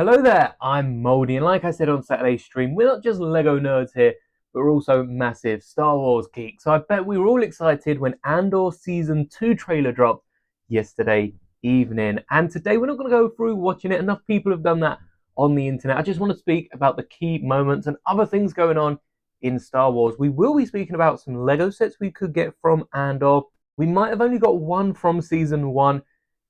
Hello there, I'm Moldy, and like I said on Saturday's stream, we're not just LEGO nerds here, but we're also massive Star Wars geeks. So I bet we were all excited when Andor Season 2 trailer dropped yesterday evening. And today we're not going to go through watching it, enough people have done that on the internet. I just want to speak about the key moments and other things going on in Star Wars. We will be speaking about some LEGO sets we could get from Andor. We might have only got one from Season 1,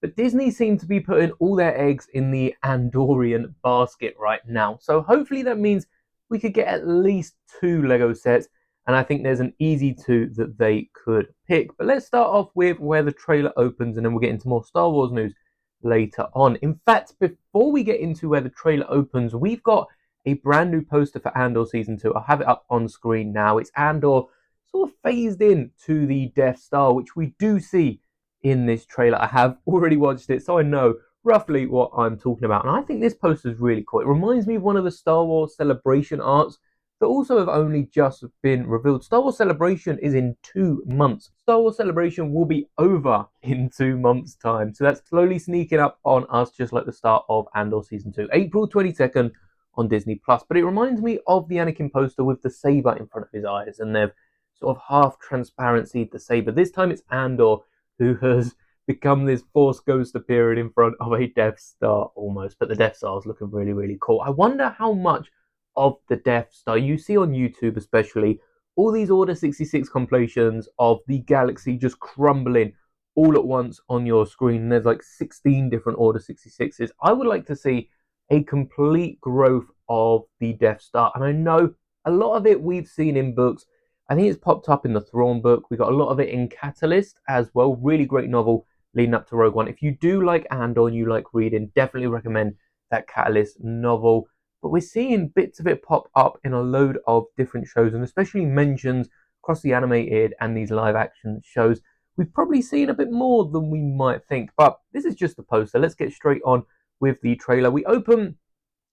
but Disney seem to be putting all their eggs in the Andorian basket right now. So hopefully that means we could get at least two Lego sets. And I think there's an easy two that they could pick. But let's start off with where the trailer opens, and then we'll get into more Star Wars news later on. In fact, before we get into where the trailer opens, we've got a brand new poster for Andor Season 2. I'll have it up on screen now. It's Andor sort of phased in to the Death Star, which we do see in this trailer. I have already watched it, so I know roughly what I'm talking about. And I think this poster is really cool. It reminds me of one of the Star Wars Celebration arts that also have only just been revealed. Star Wars Celebration is in 2 months. Star Wars Celebration will be over in 2 months' time. So that's slowly sneaking up on us, just like the start of Andor Season 2, April 22nd on Disney+. But it reminds me of the Anakin poster with the saber in front of his eyes, and they've sort of half transparency the saber. This time it's Andor, who has become this Force ghost appearing in front of a Death Star almost. But the Death Star is looking really, really cool. I wonder how much of the Death Star you see on YouTube, especially all these Order 66 completions of the galaxy just crumbling all at once on your screen. There's like 16 different Order 66s. I would like to see a complete growth of the Death Star. And I know a lot of it we've seen in books. I think it's popped up in the Thrawn book. We got a lot of it in Catalyst as well. Really great novel leading up to Rogue One. If you do like Andor and you like reading, definitely recommend that Catalyst novel. But we're seeing bits of it pop up in a load of different shows, and especially mentions across the animated and these live action shows. We've probably seen a bit more than we might think. But this is just a poster. Let's get straight on with the trailer. We open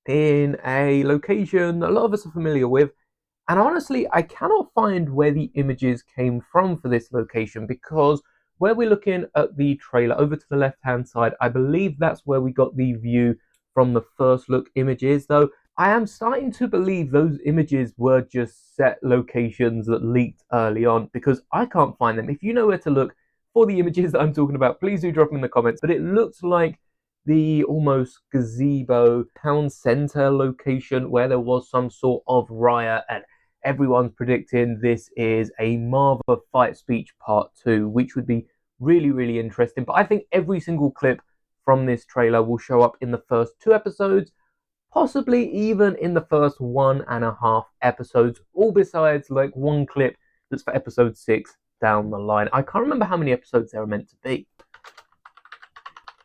in a location that a lot of us are familiar with. And honestly, I cannot find where the images came from for this location, because where we're looking at the trailer over to the left-hand side, I believe that's where we got the view from the first look images, though I am starting to believe those images were just set locations that leaked early on, because I can't find them. If you know where to look for the images that I'm talking about, please do drop them in the comments. But it looks like the almost gazebo town center location where there was some sort of riot, and everyone's predicting this is a Marva fight speech part 2, which would be really, really interesting. But I think every single clip from this trailer will show up in the first 2 episodes, possibly even in the first 1.5 episodes, all besides like one clip that's for episode 6 down the line. I can't remember how many episodes there are meant to be.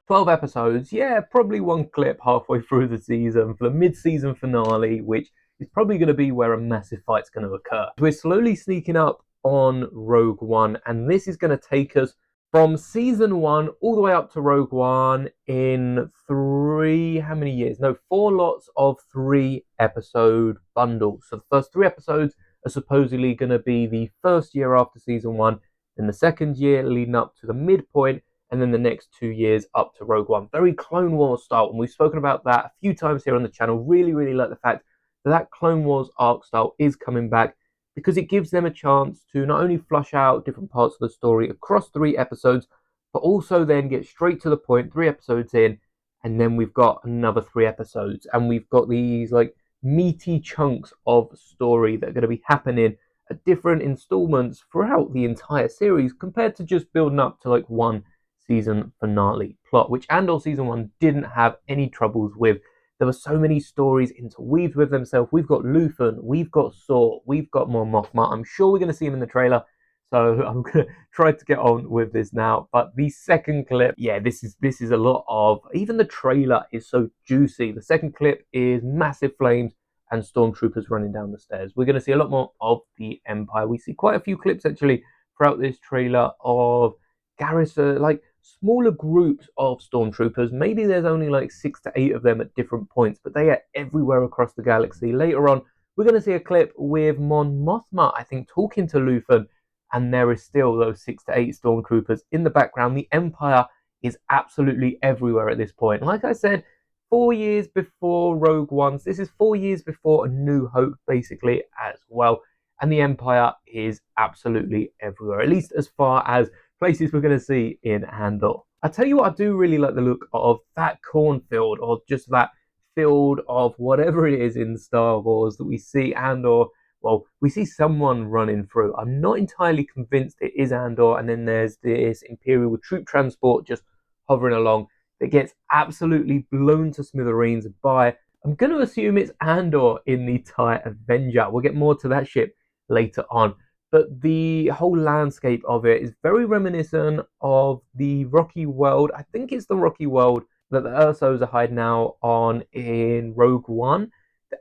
12 episodes, yeah, probably one clip halfway through the season for the mid-season finale, which is probably going to be where a massive fight's going to occur. We're slowly sneaking up on Rogue One, and this is going to take us from season 1 all the way up to Rogue One in 4 lots of 3 episode bundles. So the first 3 episodes are supposedly going to be the first year after season 1, then the second year leading up to the midpoint, and then the next 2 years up to Rogue One. Very Clone Wars style, and we've spoken about that a few times here on the channel. Really, really like the fact that Clone Wars arc style is coming back, because it gives them a chance to not only flush out different parts of the story across 3 episodes, but also then get straight to the point, 3 episodes in, and then we've got another 3 episodes, and we've got these like meaty chunks of story that are going to be happening at different installments throughout the entire series, compared to just building up to like one season finale plot, which Andor season 1 didn't have any troubles with. There were so many stories interweaved with themselves. We've got Luthen, we've got Saw, we've got more Mothma. I'm sure we're going to see him in the trailer, so I'm going to try to get on with this now. But the second clip, yeah, this is a lot of, even the trailer is so juicy. The second clip is massive flames and stormtroopers running down the stairs. We're going to see a lot more of the Empire. We see quite a few clips actually throughout this trailer of garrison, like smaller groups of stormtroopers. Maybe there's only like 6 to 8 of them at different points, but they are everywhere across the galaxy. Later on, we're going to see a clip with Mon Mothma, I think, talking to Luthen, and there is still those 6 to 8 stormtroopers in the background. The Empire is absolutely everywhere at this point. Like I said, 4 years before Rogue One. So this is 4 years before A New Hope, basically, as well. And the Empire is absolutely everywhere, at least as far as places we're going to see in Andor. I tell you what, I do really like the look of that cornfield, or just that field of whatever it is in Star Wars that we see Andor. Well, we see someone running through. I'm not entirely convinced it is Andor, and then there's this Imperial troop transport just hovering along that gets absolutely blown to smithereens by, I'm going to assume it's Andor in the TIE Avenger. We'll get more to that ship later on. But the whole landscape of it is very reminiscent of the rocky world. I think it's the rocky world that the Ursos are hiding out on in Rogue One.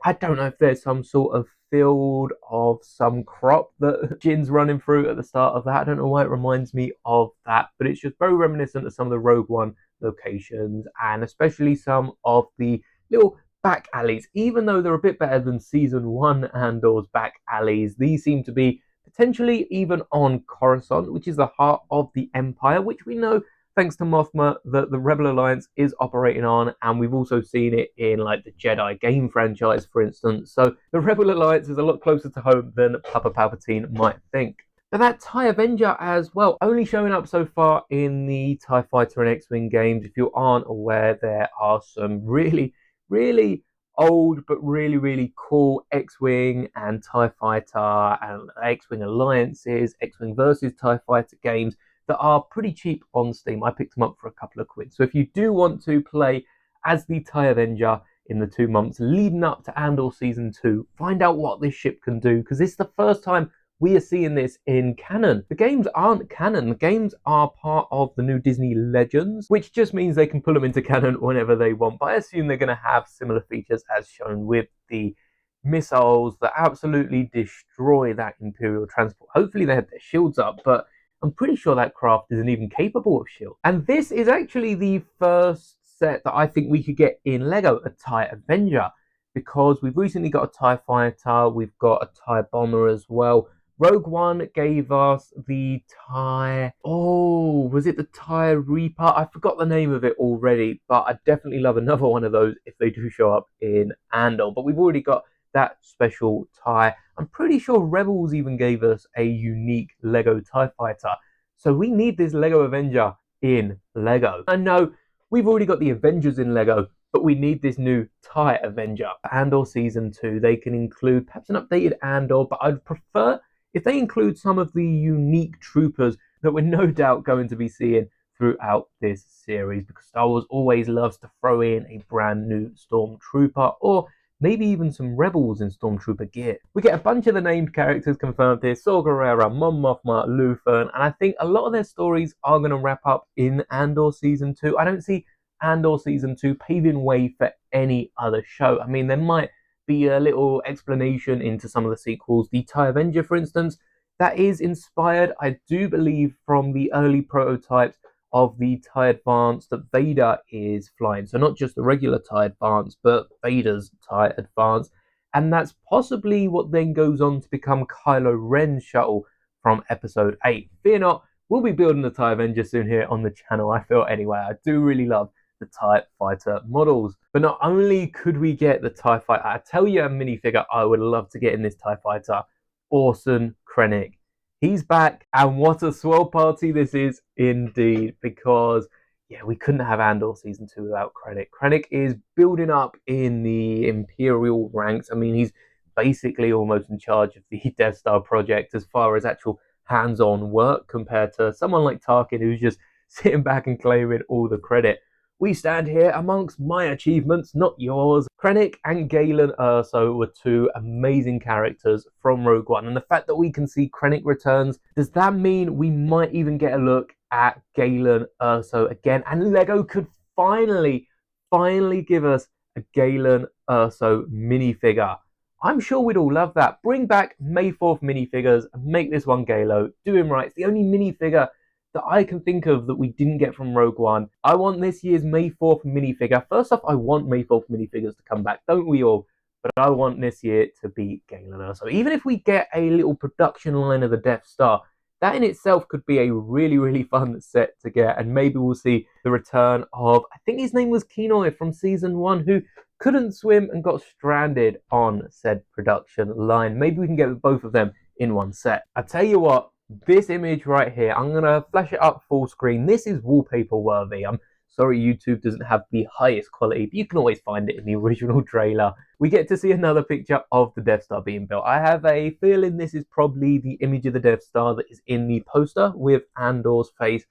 I don't know if there's some sort of field of some crop that Jin's running through at the start of that. I don't know why it reminds me of that, but it's just very reminiscent of some of the Rogue One locations, and especially some of the little back alleys. Even though they're a bit better than Season 1 Andor's back alleys, these seem to be potentially even on Coruscant, which is the heart of the Empire, which we know, thanks to Mothma, that the Rebel Alliance is operating on, and we've also seen it in like the Jedi game franchise, for instance. So the Rebel Alliance is a lot closer to home than Papa Palpatine might think. But that TIE Avenger as well, only showing up so far in the TIE Fighter and X-Wing games. If you aren't aware, there are some really, really old but really, really cool X-Wing and TIE Fighter and X-Wing alliances, X-Wing versus TIE Fighter games that are pretty cheap on Steam. I picked them up for a couple of quid. So if you do want to play as the TIE Avenger in the 2 months leading up to Andor Season 2, find out what this ship can do, because it's the first time we are seeing this in canon. The games aren't canon. The games are part of the new Disney Legends, which just means they can pull them into canon whenever they want. But I assume they're going to have similar features as shown with the missiles that absolutely destroy that Imperial transport. Hopefully they have their shields up, but I'm pretty sure that craft isn't even capable of shield. And this is actually the first set that I think we could get in Lego, a TIE Avenger, because we've recently got a TIE Fighter, we've got a TIE Bomber as well. Rogue One gave us the TIE... Oh, was it the TIE Reaper? I forgot the name of it already, but I'd definitely love another one of those if they do show up in Andor. But we've already got that special TIE. I'm pretty sure Rebels even gave us a unique Lego TIE Fighter. So we need this Lego Avenger in Lego. I know we've already got the Avengers in Lego, but we need this new TIE Avenger. Andor Season 2, they can include perhaps an updated Andor, but I'd prefer if they include some of the unique troopers that we're no doubt going to be seeing throughout this series, because Star Wars always loves to throw in a brand new Stormtrooper, or maybe even some Rebels in Stormtrooper gear. We get a bunch of the named characters confirmed here: Saw Gerrera, Mon Mothma, Luthen, and I think a lot of their stories are going to wrap up in Andor Season 2. I don't see Andor Season 2 paving way for any other show. I mean, there might be a little explanation into some of the sequels. The TIE Avenger, for instance, that is inspired, I do believe, from the early prototypes of the TIE Advance that Vader is flying. So not just the regular TIE Advance, but Vader's TIE Advance. And that's possibly what then goes on to become Kylo Ren's shuttle from Episode 8. Fear not, we'll be building the TIE Avenger soon here on the channel, I feel anyway. I do really love the TIE Fighter models. But not only could we get the TIE Fighter, I tell you a minifigure I would love to get in this TIE Fighter: Orson Krennic. He's back, and what a swell party this is indeed, because yeah, we couldn't have Andor Season 2 without Krennic. Krennic is building up in the Imperial ranks. I mean, he's basically almost in charge of the Death Star project as far as actual hands-on work, compared to someone like Tarkin, who's just sitting back and claiming all the credit. We stand here amongst my achievements, not yours. Krennic and Galen Erso were two amazing characters from Rogue One, and the fact that we can see Krennic returns, does that mean we might even get a look at Galen Erso again? And Lego could finally give us a Galen Erso minifigure. I'm sure we'd all love that. Bring back May 4th minifigures and make this one Galo. Do him right. It's the only minifigure that I can think of that we didn't get from Rogue One. I want this year's May 4th minifigure. First off, I want May 4th minifigures to come back, don't we all? But I want this year to be Galen Erso. Even if we get a little production line of the Death Star, That in itself could be a really, really fun set to get, and maybe we'll see the return of, I think his name was Kenoi from season 1, who couldn't swim and got stranded on said production line. Maybe we can get both of them in one set. I tell you what, this image right here, I'm gonna flash it up full screen. This is wallpaper worthy. I'm sorry YouTube doesn't have the highest quality, but you can always find it in the original trailer. We get to see another picture of the Death Star being built. I have a feeling this is probably the image of the Death Star that is in the poster with Andor's face,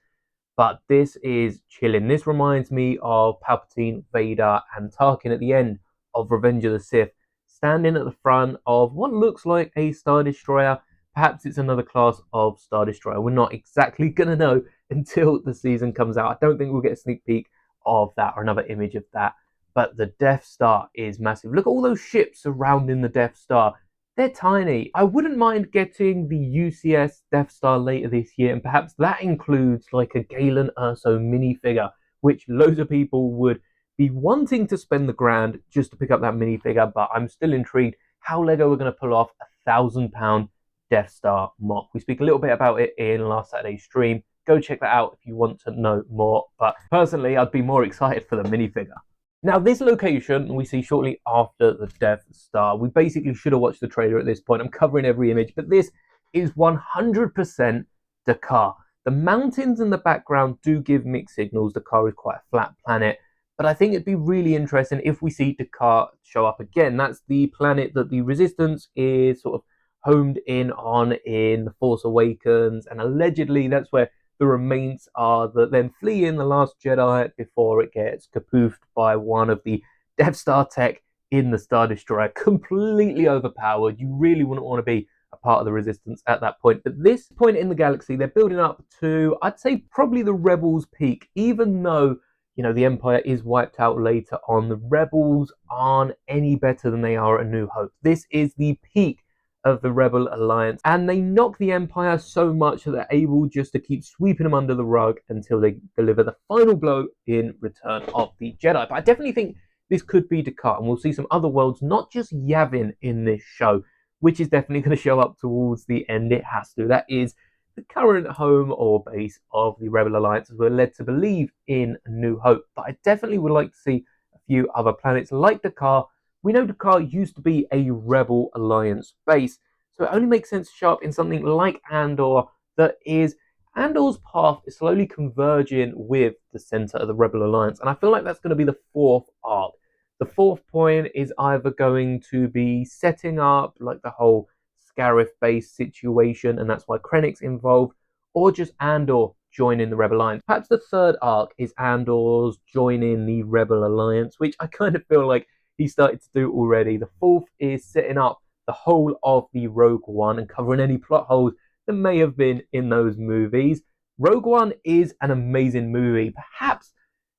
but this is chilling. This reminds me of Palpatine, Vader, and Tarkin at the end of Revenge of the Sith, standing at the front of what looks like a Star Destroyer. Perhaps it's another class of Star Destroyer. We're not exactly going to know until the season comes out. I don't think we'll get a sneak peek of that or another image of that. But the Death Star is massive. Look at all those ships surrounding the Death Star. They're tiny. I wouldn't mind getting the UCS Death Star later this year, and perhaps that includes like a Galen Urso minifigure, which loads of people would be wanting to spend the grand just to pick up that minifigure, but I'm still intrigued how LEGO are going to pull off £1,000 Death Star mock. We speak a little bit about it in last Saturday's stream. Go check that out if you want to know more, but personally I'd be more excited for the minifigure. Now, this location we see shortly after the Death Star. We basically should have watched the trailer at this point. I'm covering every image, but this is 100% Dakar. The mountains in the background do give mixed signals. Dakar is quite a flat planet, but I think it'd be really interesting if we see Dakar show up again. That's the planet that the Resistance is sort of homed in on in The Force Awakens, and allegedly that's where the remains are that then flee in The Last Jedi before it gets kapoofed by one of the Death Star tech in the Star Destroyer. Completely overpowered. You really wouldn't want to be a part of the Resistance at that point. But this point in the galaxy, they're building up to, I'd say, probably the Rebels' peak. Even though, you know, the Empire is wiped out later on, the Rebels aren't any better than they are at A New Hope. This is the peak of the Rebel Alliance, and they knock the Empire so much that they're able just to keep sweeping them under the rug until they deliver the final blow in Return of the Jedi. But I definitely think this could be Dakar, and we'll see some other worlds, not just Yavin in this show, which is definitely going to show up towards the end. It has to. That is the current home or base of the Rebel Alliance, as we're led to believe in A New Hope. But I definitely would like to see a few other planets like Dakar. We know Dakar used to be a Rebel Alliance base, so it only makes sense to show up in something like Andor that is, Andor's path is slowly converging with the center of the Rebel Alliance, and I feel like that's going to be the fourth arc. The fourth point is either going to be setting up like the whole Scarif base situation, and that's why Krennic's involved, or just Andor joining the Rebel Alliance. Perhaps the third arc is Andor's joining the Rebel Alliance, which I kind of feel like he started to do already. The fourth is setting up the whole of the Rogue One and covering any plot holes that may have been in those movies. Rogue One is an amazing movie. Perhaps,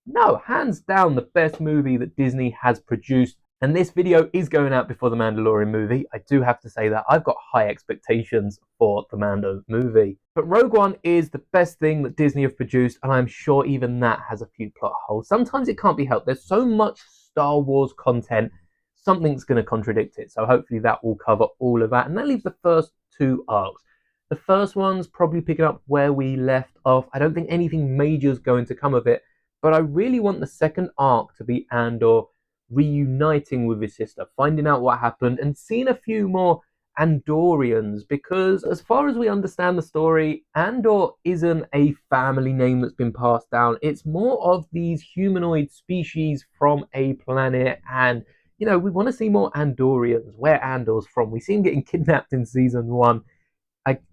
no, hands down the best movie that Disney has produced. And this video is going out before the Mandalorian movie. I do have to say that I've got high expectations for the Mando movie. But Rogue One is the best thing that Disney have produced, and I'm sure even that has a few plot holes. Sometimes it can't be helped. There's so much Star Wars content, something's going to contradict it. So hopefully that will cover all of that. And that leaves the first two arcs. The first one's probably picking up where we left off. I don't think anything major is going to come of it, but I really want the second arc to be Andor reuniting with his sister, finding out what happened, and seeing a few more Andorians, because as far as we understand the story, Andor isn't a family name that's been passed down. It's more of these humanoid species from a planet, and you know, we want to see more Andorians, where Andor's from. We see him getting kidnapped in season 1.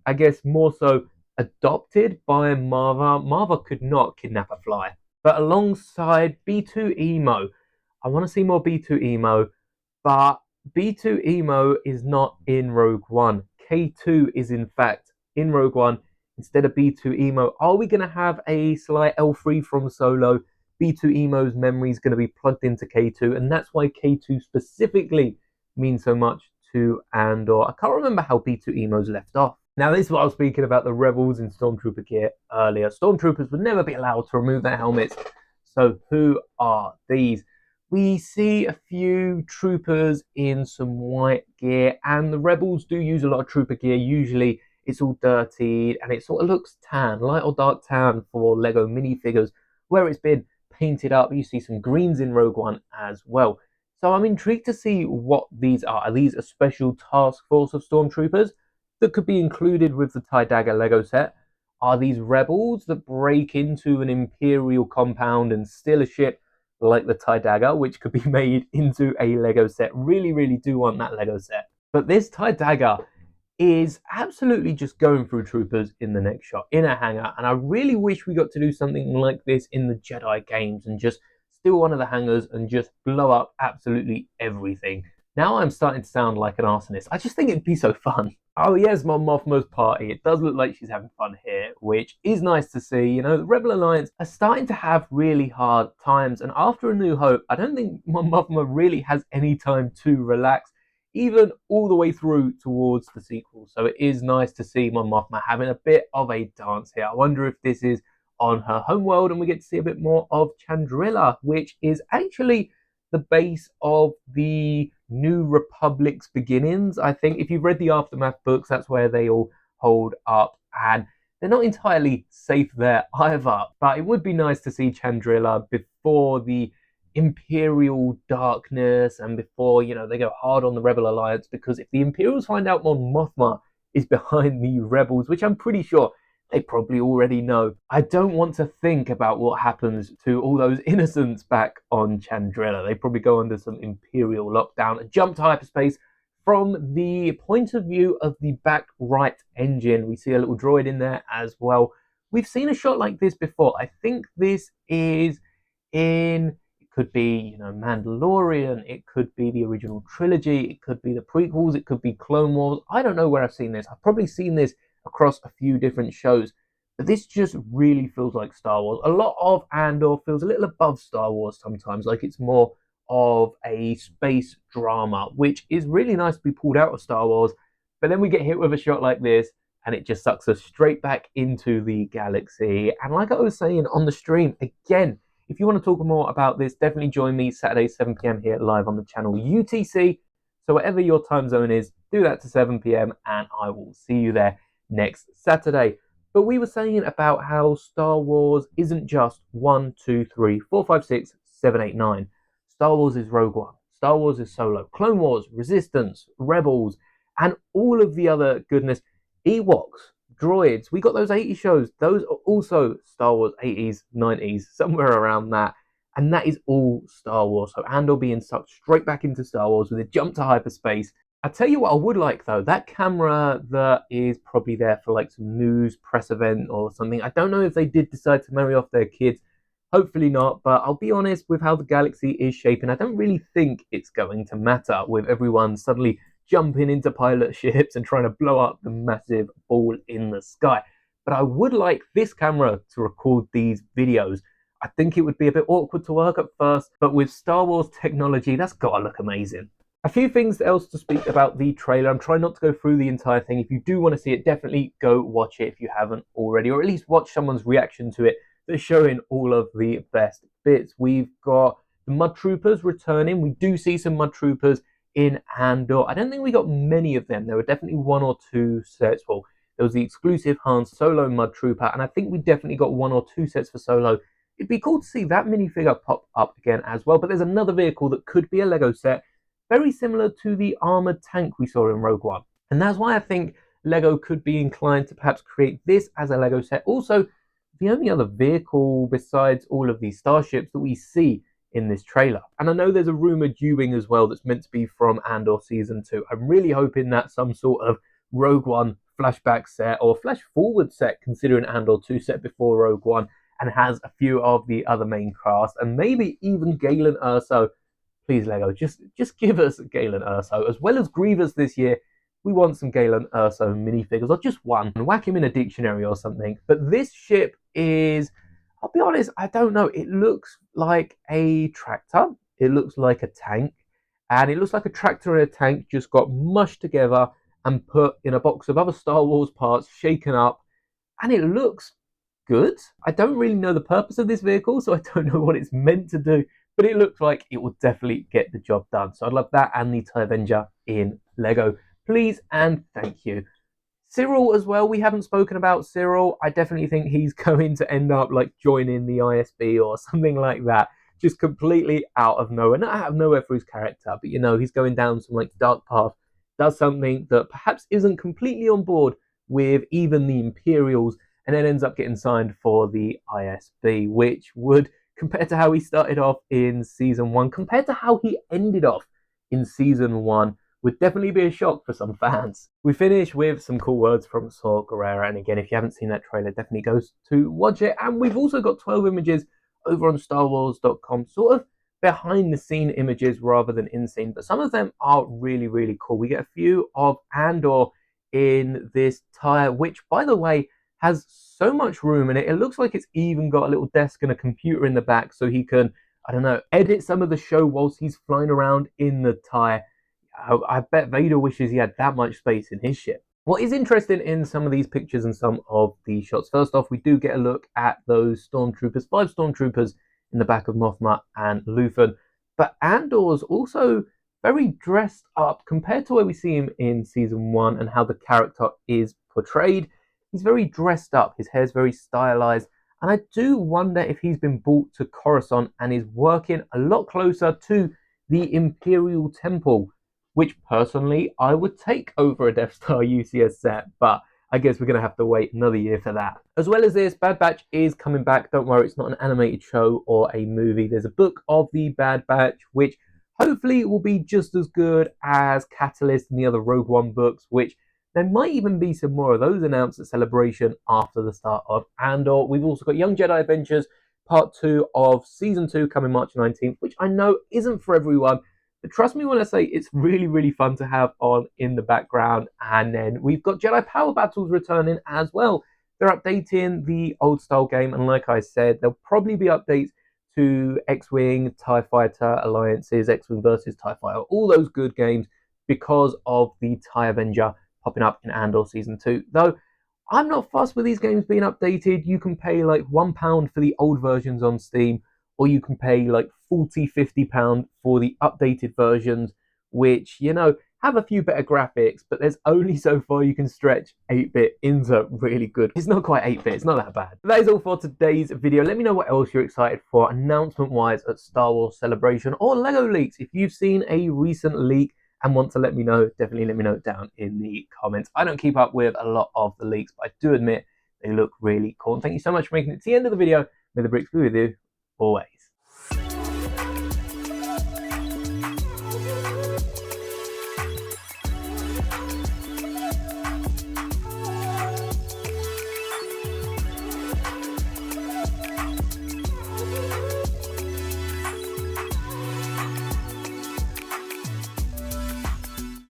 I guess more so adopted by Marva. Marva could not kidnap a fly. But alongside B2 Emo, I want to see more B2 Emo, but B2 Emo is not in Rogue One. K2 is in fact in Rogue One instead of B2 Emo. Are we going to have a slight L3 from Solo? B2 Emo's memory is going to be plugged into K2, and that's why K2 specifically means so much to Andor. I can't remember how B2 Emo's left off. Now, this is what I was speaking about the Rebels in Stormtrooper gear earlier. Stormtroopers would never be allowed to remove their helmets. So who are these? We see a few troopers in some white gear, and the Rebels do use a lot of trooper gear, usually it's all dirtied and it sort of looks tan, light or dark tan for Lego minifigures, where it's been painted up. You see some greens in Rogue One as well. So I'm intrigued to see what these are. Are these a special task force of stormtroopers that could be included with the TIE Dagger Lego set? Are these rebels that break into an Imperial compound and steal a ship like the TIE Dagger, which could be made into a Lego set? Really, really do want that Lego set. But this TIE Dagger is absolutely just going through troopers in the next shot in a hangar, and I really wish we got to do something like this in the Jedi games and just steal one of the hangars and just blow up absolutely everything. Now I'm starting to sound like an arsonist. I just think it'd be so fun. Oh yes, Mon Mothma's party. It does look like she's having fun here, which is nice to see. You know, the Rebel Alliance are starting to have really hard times, and after A New Hope, I don't think Mon Mothma really has any time to relax, even all the way through towards the sequel. So it is nice to see Mon Mothma having a bit of a dance here. I wonder if this is on her homeworld and we get to see a bit more of Chandrila, which is actually the base of the New Republic's beginnings. I think if you've read the Aftermath books, that's where they all hold up, and they're not entirely safe there either. But it would be nice to see Chandrila before the Imperial darkness and before, you know, they go hard on the Rebel Alliance, because if the Imperials find out Mon Mothma is behind the Rebels, which I'm pretty sure they probably already know, I don't want to think about what happens to all those innocents back on Chandrila. They probably go under some Imperial lockdown and jump to hyperspace. From the point of view of the back right engine, we see a little droid in there as well. We've seen a shot like this before. I think this is in, it could be, you know, Mandalorian, it could be the original trilogy, it could be the prequels, it could be Clone Wars. I don't know where I've seen this. I've probably seen this across a few different shows, but this just really feels like Star Wars. A lot of Andor feels a little above Star Wars sometimes, like it's more of a space drama, which is really nice to be pulled out of Star Wars. But then we get hit with a shot like this, and it just sucks us straight back into the galaxy. And like I was saying on the stream, again, if you want to talk more about this, definitely join me Saturday, 7 p.m. here live on the channel UTC. So whatever your time zone is, do that to 7 p.m. and I will see you there next Saturday. But we were saying about how Star Wars isn't just 1, 2, 3, 4, 5, 6, 7, 8, 9. Star Wars is Rogue One. Star Wars is Solo. Clone Wars, Resistance, Rebels, and all of the other goodness. Ewoks, droids. We got those 80 shows. Those are also Star Wars 80s, 90s, somewhere around that. And that is all Star Wars. So Andor being sucked straight back into Star Wars with a jump to hyperspace. I tell you what I would like though, that camera that is probably there for like some news press event or something. I don't know if they did decide to marry off their kids. Hopefully not, but I'll be honest, with how the galaxy is shaping, I don't really think it's going to matter with everyone suddenly jumping into pilot ships and trying to blow up the massive ball in the sky. But I would like this camera to record these videos. I think it would be a bit awkward to work at first, but with Star Wars technology, that's gotta look amazing. A few things else to speak about the trailer. I'm trying not to go through the entire thing. If you do want to see it, definitely go watch it if you haven't already, or at least watch someone's reaction to it. They're showing all of the best bits. We've got the Mud Troopers returning. We do see some Mud Troopers in Andor. I don't think we got many of them. There were definitely 1 or 2 sets. Well, there was the exclusive Han Solo Mud Trooper, and I think we definitely got 1 or 2 sets for Solo. It'd be cool to see that minifigure pop up again as well. But there's another vehicle that could be a Lego set, very similar to the armored tank we saw in Rogue One. And that's why I think Lego could be inclined to perhaps create this as a Lego set. Also, the only other vehicle besides all of these starships that we see in this trailer. And I know there's a rumored U-Wing as well that's meant to be from Andor Season 2. I'm really hoping that's some sort of Rogue One flashback set or flash forward set, considering Andor 2 set before Rogue One and has a few of the other main cast, and maybe even Galen Erso. Please, Lego, just give us Galen Erso. As well as Grievous this year, we want some Galen Erso minifigures, or just one, and whack him in a dictionary or something. But this ship is, I'll be honest, I don't know. It looks like a tractor. It looks like a tank. And it looks like a tractor and a tank just got mushed together and put in a box of other Star Wars parts, shaken up. And it looks good. I don't really know the purpose of this vehicle, so I don't know what it's meant to do. But it looks like it will definitely get the job done. So I'd love that and the TIE Avenger in Lego. Please and thank you. Cyril as well, we haven't spoken about Cyril. I definitely think he's going to end up like joining the ISB or something like that. Just completely out of nowhere. Not out of nowhere for his character, but he's going down some like dark path, does something that perhaps isn't completely on board with even the Imperials, and then ends up getting signed for the ISB, which would, compared to how he started off in season one, compared to how he ended off in season one, would definitely be a shock for some fans. We finish with some cool words from Saw Gerrera, and again, if you haven't seen that trailer, definitely go to watch it. And we've also got 12 images over on StarWars.com, sort of behind the scene images rather than in scene, but some of them are really, really cool. We get a few of Andor in this tire, which, by the way, has so much room in it. It looks like it's even got a little desk and a computer in the back so he can, I don't know, edit some of the show whilst he's flying around in the tire. I bet Vader wishes he had that much space in his ship. What is interesting in some of these pictures and some of the shots, first off, we do get a look at those stormtroopers, 5 stormtroopers in the back of Mothma and Luthen. But Andor's also very dressed up compared to where we see him in season 1 and how the character is portrayed. He's very dressed up, his hair's very stylized, and I do wonder if he's been brought to Coruscant and is working a lot closer to the Imperial Temple, which personally I would take over a Death Star UCS set, but I guess we're going to have to wait another year for that. As well as this, Bad Batch is coming back. Don't worry, it's not an animated show or a movie. There's a book of the Bad Batch, which hopefully will be just as good as Catalyst and the other Rogue One books, which there might even be some more of those announced at Celebration after the start of Andor. We've also got Young Jedi Adventures Part 2 of Season 2 coming March 19th, which I know isn't for everyone, but trust me when I say it's really, really fun to have on in the background. And then we've got Jedi Power Battles returning as well. They're updating the old style game, and like I said, there'll probably be updates to X-Wing, TIE Fighter alliances, X-Wing versus TIE Fighter, all those good games because of the TIE Avenger popping up in Andor Season 2. Though I'm not fussed with these games being updated. You can pay like £1 for the old versions on Steam, or you can pay like £40–50 for the updated versions, which, have a few better graphics, but there's only so far you can stretch 8-bit into really good. It's not quite 8-bit, it's not that bad. But that is all for today's video. Let me know what else you're excited for announcement-wise at Star Wars Celebration or LEGO leaks. If you've seen a recent leak and want to let me know, definitely let me know down in the comments. I don't keep up with a lot of the leaks, but I do admit they look really cool. And thank you so much for making it to the end of the video. May the bricks be with you always.